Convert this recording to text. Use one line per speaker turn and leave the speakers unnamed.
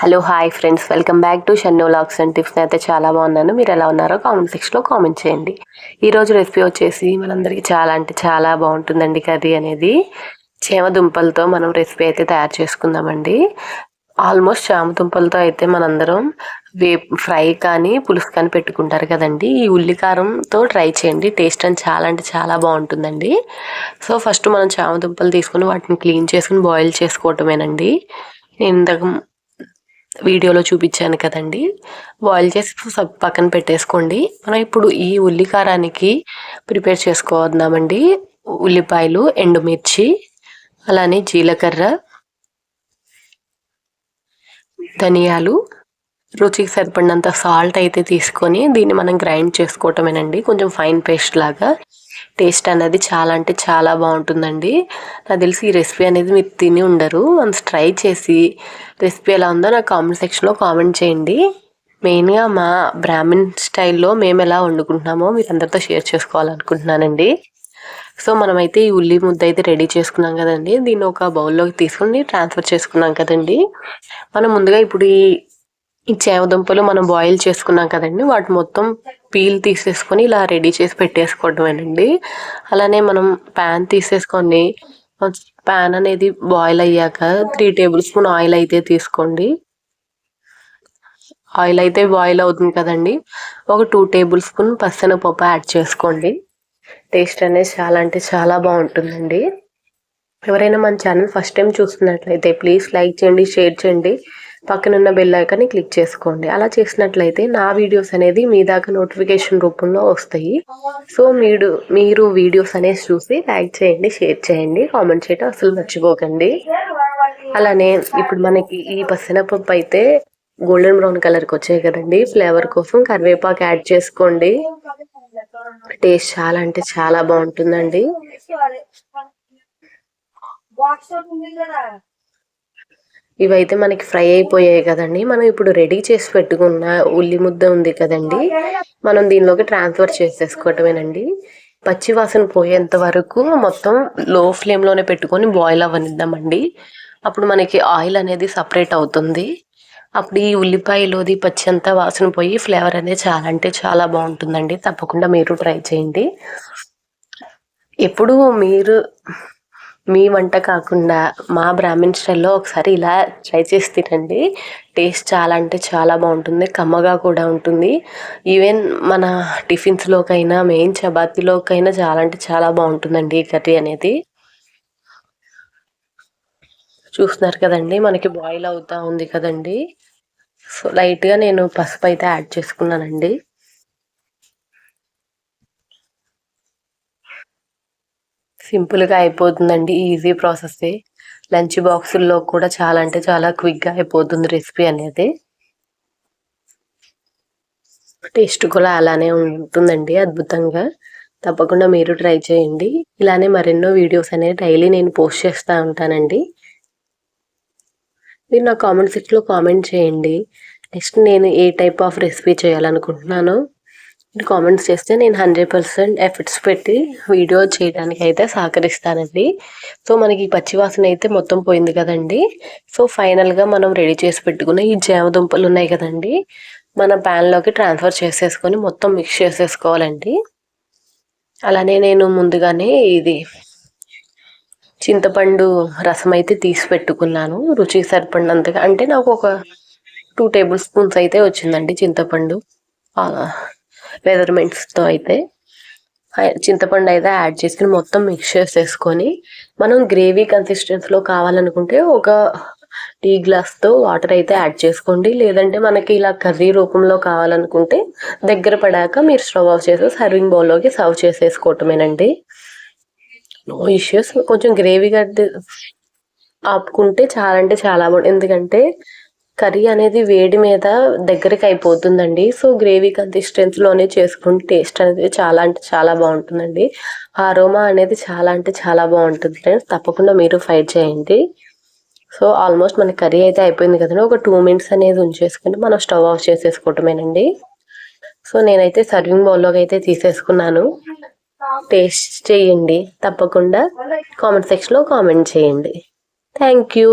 Hello hi friends, welcome back to Shannu vlogs and tips. అయితే చాలా బాగున్నాను. మీరు ఎలా ఉన్నారో కామెంట్ సెక్షన్లో కామెంట్ చేయండి. ఈరోజు రెసిపీ వచ్చేసి మనందరికీ చాలా అంటే చాలా బాగుంటుందండి. కర్రీ అనేది చేమ దుంపలతో మనం రెసిపీ అయితే తయారు చేసుకుందామండి. ఆల్మోస్ట్ చామ దుంపలతో అయితే మనందరం ఫ్రై కానీ పులుసు కానీ పెట్టుకుంటారు కదండి. ఈ ఉల్లికారంతో ట్రై చేయండి, టేస్ట్ అని చాలా అంటే చాలా బాగుంటుందండి. సో ఫస్ట్ మనం చామ దుంపలు తీసుకుని వాటిని క్లీన్ చేసుకుని బాయిల్ చేసుకోవటమేనండి. నేను ఇంతకు వీడియోలో చూపించాను కదండి. బాయిల్ చేసి పక్కన పెట్టేసుకోండి. మనం ఇప్పుడు ఈ ఉల్లికారానికి ప్రిపేర్ చేసుకోవద్దామండి. ఉల్లిపాయలు, ఎండుమిర్చి, అలానే జీలకర్ర, ధనియాలు, రుచికి సరిపడినంత సాల్ట్ అయితే తీసుకొని దీన్ని మనం గ్రైండ్ చేసుకోవటమేనండి. కొంచెం ఫైన్ పేస్ట్ లాగా. టేస్ట్ అనేది చాలా అంటే చాలా బాగుంటుందండి. నాకు తెలిసి ఈ రెసిపీ అనేది మీరు తిని ఉండరు. వన్స్ ట్రై చేసి రెసిపీ ఎలా ఉందో నాకు కామెంట్ సెక్షన్లో కామెంట్ చేయండి. మెయిన్గా మా బ్రాహ్మిన్ స్టైల్లో మేము ఎలా వండుకుంటున్నామో మీరు అందరితో షేర్ చేసుకోవాలనుకుంటున్నానండి. సో మనమైతే ఈ ఉల్లి ముద్ద అయితే రెడీ చేసుకున్నాం కదండి. దీన్ని ఒక బౌల్లోకి తీసుకుని ట్రాన్స్ఫర్ చేసుకున్నాం కదండి. మనం ముందుగా ఇప్పుడు ఈ చేమదుంపలు మనం బాయిల్ చేసుకున్నాం కదండి, వాటి మొత్తం పీల్ తీసేసుకొని ఇలా రెడీ చేసి పెట్టేసుకోవడమేనండి. అలానే మనం ప్యాన్ తీసేసుకొని ప్యాన్ అనేది బాయిల్ అయ్యాక 3 టేబుల్ స్పూన్ ఆయిల్ అయితే తీసుకోండి. ఆయిల్ అయితే బాయిల్ అవుతుంది కదండి, ఒక 2 టేబుల్ స్పూన్ పచ్చెనగపప్పు యాడ్ చేసుకోండి. టేస్ట్ అనేది చాలా అంటే చాలా బాగుంటుందండి. ఎవరైనా మన ఛానల్ ఫస్ట్ టైం చూస్తున్నట్లయితే ప్లీజ్ లైక్ చేయండి, షేర్ చేయండి, పక్కనున్న బెల్ ఐకాన్ని క్లిక్ చేసుకోండి. అలా చేసినట్లయితే నా వీడియోస్ అనేది మీ దాకా నోటిఫికేషన్ రూపంలో వస్తాయి. సో మీరు వీడియోస్ అనేది చూసి లైక్ చేయండి, షేర్ చేయండి, కామెంట్ చేయడం అసలు మర్చిపోకండి. అలానే ఇప్పుడు మనకి ఈ పచ్చెనగపప్పు అయితే గోల్డెన్ బ్రౌన్ కలర్కి వచ్చాయి కదండి. ఫ్లేవర్ కోసం కరివేపాకు యాడ్ చేసుకోండి. టేస్ట్ చాలా అంటే చాలా బాగుంటుందండి. ఇవైతే మనకి ఫ్రై అయిపోయాయి కదండి. మనం ఇప్పుడు రెడీ చేసి పెట్టుకున్న ఉల్లి ముద్ద ఉంది కదండి, మనం దీనిలోకి ట్రాన్స్ఫర్ చేసేసుకోవటమేనండి. పచ్చి వాసన పోయేంత వరకు మొత్తం లో ఫ్లేమ్లోనే పెట్టుకొని బాయిల్ అవ్వనిద్దామండి. అప్పుడు మనకి ఆయిల్ అనేది సపరేట్ అవుతుంది. అప్పుడు ఈ ఉల్లిపాయలోది పచ్చి అంతా వాసన పోయి ఫ్లేవర్ అనేది చాలా అంటే చాలా బాగుంటుందండి. తప్పకుండా మీరు ట్రై చేయండి. ఎప్పుడు మీరు మీ వంట కాకుండా మా బ్రాహ్మిన్ స్టైల్లో ఒకసారి ఇలా ట్రై చేసి తినండి. టేస్ట్ చాలా అంటే చాలా బాగుంటుంది, కమ్మగా కూడా ఉంటుంది. ఈవెన్ మన టిఫిన్స్లోకైనా మెయిన్ చపాతీలోకైనా చాలా అంటే చాలా బాగుంటుందండి ఈ కర్రీ అనేది. చూస్తున్నారు కదండి, మనకి బాయిల్ అవుతూ ఉంది కదండి. సో లైట్గా నేను పసుపు అయితే యాడ్ చేసుకున్నానండి. సింపుల్గా అయిపోతుందండి, ఈజీ ప్రాసెస్. లంచ్ బాక్సుల్లో కూడా చాలా అంటే చాలా క్విక్గా అయిపోతుంది రెసిపీ అనేది. టేస్ట్ కూడా అలానే ఉంటుందండి, అద్భుతంగా. తప్పకుండా మీరు ట్రై చేయండి. ఇలానే మరెన్నో వీడియోస్ అనేవి డైలీ నేను పోస్ట్ చేస్తూ ఉంటానండి. మీరు నా కామెంట్ సెక్షన్లో కామెంట్ చేయండి. నెక్స్ట్ నేను ఏ టైప్ ఆఫ్ రెసిపీ చేయాలనుకుంటున్నానో కామెంట్స్ చేస్తే నేను 100% ఎఫర్ట్స్ పెట్టి వీడియో చేయడానికి అయితే సహకరిస్తానండి. సో మనకి పచ్చివాసన అయితే మొత్తం పోయింది కదండి. సో ఫైనల్గా మనం రెడీ చేసి పెట్టుకున్న ఈ జామ దుంపలు ఉన్నాయి కదండి, మన ప్యాన్లోకి ట్రాన్స్ఫర్ చేసేసుకొని మొత్తం మిక్స్ చేసేసుకోవాలండి. అలానే నేను ముందుగానే ఇది చింతపండు రసం అయితే తీసి పెట్టుకున్నాను, రుచికి సరిపడినంతగా. అంటే నాకు ఒక 2 టేబుల్ స్పూన్స్ అయితే వచ్చిందండి చింతపండు. మెజర్మెంట్స్తో అయితే చింతపండు అయితే యాడ్ చేసుకుని మొత్తం మిక్స్ చేసేసుకొని, మనం గ్రేవీ కన్సిస్టెన్సీలో కావాలనుకుంటే ఒక టీ గ్లాస్తో వాటర్ అయితే యాడ్ చేసుకోండి. లేదంటే మనకి ఇలా కర్రీ రూపంలో కావాలనుకుంటే దగ్గర పడాక మీరు స్టవ్ ఆఫ్ చేసి సర్వింగ్ బౌల్లోకి సర్వ్ చేసేసుకోవటమేనండి. No issues. కొంచెం గ్రేవీగా ఆపుకుంటే చాలా అంటే చాలా బాగుంటుంది, ఎందుకంటే కర్రీ అనేది వేడి మీద దగ్గరికి అయిపోతుందండి. సో గ్రేవీ కన్సిస్టెన్సీలోనే చేసుకుంటే టేస్ట్ అనేది చాలా అంటే చాలా బాగుంటుందండి. అరోమా అనేది చాలా అంటే చాలా బాగుంటుంది ఫ్రెండ్స్. తప్పకుండా మీరు ట్రై చేయండి. సో ఆల్మోస్ట్ మన కర్రీ అయితే అయిపోయింది కదండి. ఒక 2 మినిట్స్ అనేది ఉంచేసుకుంటే మనం స్టవ్ ఆఫ్ చేసేసుకోవటమేనండి. సో నేనైతే సర్వింగ్ బౌల్లోకి అయితే తీసేసుకున్నాను. టేస్ట్ చేయండి, తప్పకుండా కామెంట్ సెక్షన్లో కామెంట్ చేయండి. Thank you.